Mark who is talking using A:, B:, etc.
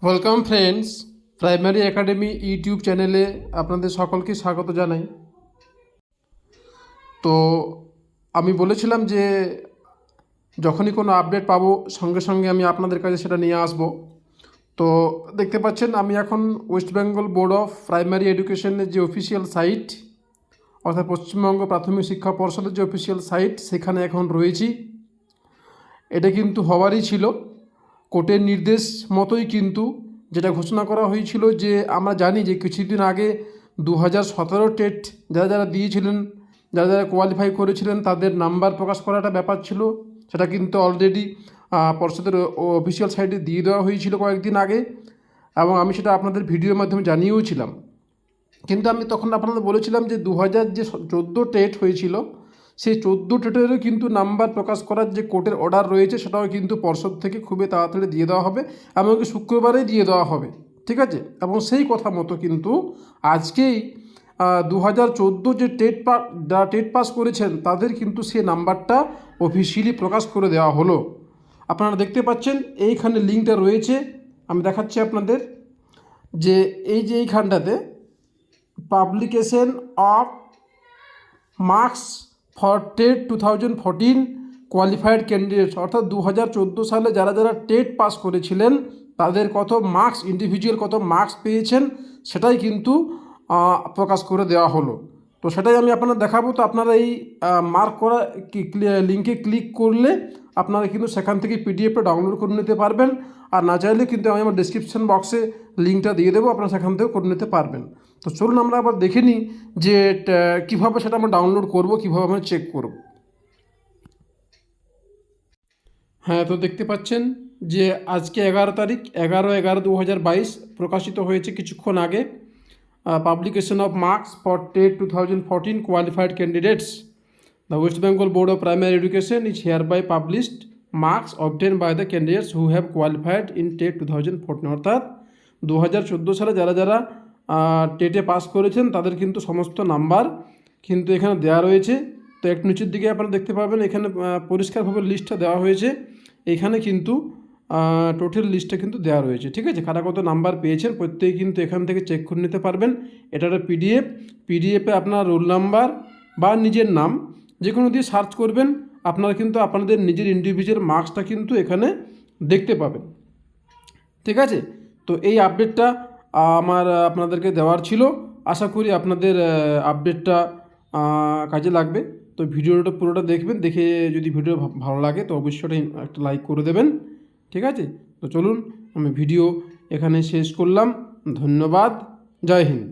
A: Welcome friends, primary academy YouTube চ্যানেলে আপনাদের সকলকে স্বাগত জানাই। তো আমি বলেছিলাম যে যখনই কোনো আপডেট পাবো সঙ্গে সঙ্গে আমি আপনাদের কাছে সেটা নিয়ে আসব। তো দেখতে পাচ্ছেন আমি এখন West Bengal board of primary এডুকেশনের যে অফিসিয়াল সাইট, অর্থাৎ পশ্চিমবঙ্গ প্রাথমিক শিক্ষা পর্ষদের যে অফিসিয়াল সাইট, সেখানে এখন রয়েছি। এটা কিন্তু হওয়ারই ছিল, কোর্টের নির্দেশ মতোই কিন্তু যেটা ঘোষণা করা হয়েছিল যে আমরা জানি যে কিছুদিন আগে 2017 টেট যারা যারা দিয়েছিলেন, যারা যারা কোয়ালিফাই করেছিলেন তাদের নাম্বার প্রকাশ করাটা ব্যাপার ছিল। সেটা কিন্তু অলরেডি পর্ষদের অফিসিয়াল সাইটে দিয়ে দেওয়া হয়েছিল কয়েকদিন আগে, এবং আমি সেটা আপনাদের ভিডিওর মাধ্যমে জানিয়েও ছিলাম। কিন্তু আমি তখন আপনাদের বলেছিলাম যে 2014 টেট হয়েছিল, সেই 14 টেটেরও কিন্তু নাম্বার প্রকাশ করার যে কোর্টের অর্ডার রয়েছে সেটাও কিন্তু পর্ষদ থেকে খুবই তাড়াতাড়ি দিয়ে দেওয়া হবে, এমনকি শুক্রবারেই দিয়ে দেওয়া হবে, ঠিক আছে। এবং সেই কথা মতো কিন্তু আজকেই 2014 যে যারা টেট পাস করেছেন তাদের কিন্তু সেই নাম্বারটা অফিসিয়ালি প্রকাশ করে দেওয়া হলো। আপনারা দেখতে পাচ্ছেন এইখানে লিঙ্কটা রয়েছে, আমি দেখাচ্ছি আপনাদের যে এইখানটাতে publication of marks for TET 2014 qualified candidates, অর্থাৎ 2014 সালে যারা যারা টেট পাস করেছিলেন তাদের কত মার্কস, ইন্ডিভিজুয়াল কত মার্কস পেয়েছেন সেটাই কিন্তু প্রকাশ করে দেওয়া হলো। তো সেটাই আমি আপনাদের দেখাবো। তো আপনারা এই মার্ক করা লিঙ্কে ক্লিক করলে আপনারা কিন্তু সেখান থেকে পিডিএফটা ডাউনলোড করে নিতে পারবেন, আর না চাইলে কিন্তু আমি আমার ডিসক্রিপশন বক্সে লিঙ্কটা দিয়ে দেবো, আপনারা সেখান থেকেও করে নিতে পারবেন। তো চলুন আমরা আবার দেখে নিই যে কীভাবে সেটা আমরা ডাউনলোড করব, কীভাবে আমরা চেক করব। হ্যাঁ, তো দেখতে পাচ্ছেন যে আজকে 11 তারিখ, 11/11/2022 প্রকাশিত হয়েছে কিছুক্ষণ আগে। Publication of marks for TET 2014 qualified candidates, the West Bengal board of primary education is hereby published marks obtain by the candidates who have qualified in TET 2014। অর্থাৎ 2014 সালে যারা যারা টেটে পাস করেছেন তাদের কিন্তু সমস্ত নাম্বার কিন্তু এখানে দেওয়া রয়েছে। তো একটু নিচের দিকে আপনারা দেখতে পাবেন এখানে পরিষ্কারভাবে লিস্টটা দেওয়া হয়েছে। এখানে কিন্তু টোটাল লিস্টটা কিন্তু দেওয়া রয়েছে, ঠিক আছে। কারা কত নাম্বার পেয়েছেন প্রত্যেকে কিন্তু এখান থেকে চেক করে নিতে পারবেন। এটা একটা পিডিএফে আপনার রোল নাম্বার বা নিজের নাম যে কোনো দিয়ে সার্চ করবেন, আপনারা কিন্তু আপনাদের নিজের ইন্ডিভিজুয়াল মার্কসটা কিন্তু এখানে দেখতে পাবেন, ঠিক আছে। তো এই আপডেটটা আমার আপনাদেরকে দেওয়ার ছিল। আশা করি আপনাদের আপডেটটা কাজে লাগবে। তো ভিডিওটা পুরোটা দেখবেন, দেখে যদি ভিডিও ভালো লাগে তো অবশ্যই একটা লাইক করে দেবেন, ঠিক আছে। তো চলুন আমি ভিডিও এখানে শেষ করলাম। ধন্যবাদ। জয় হিন্দ।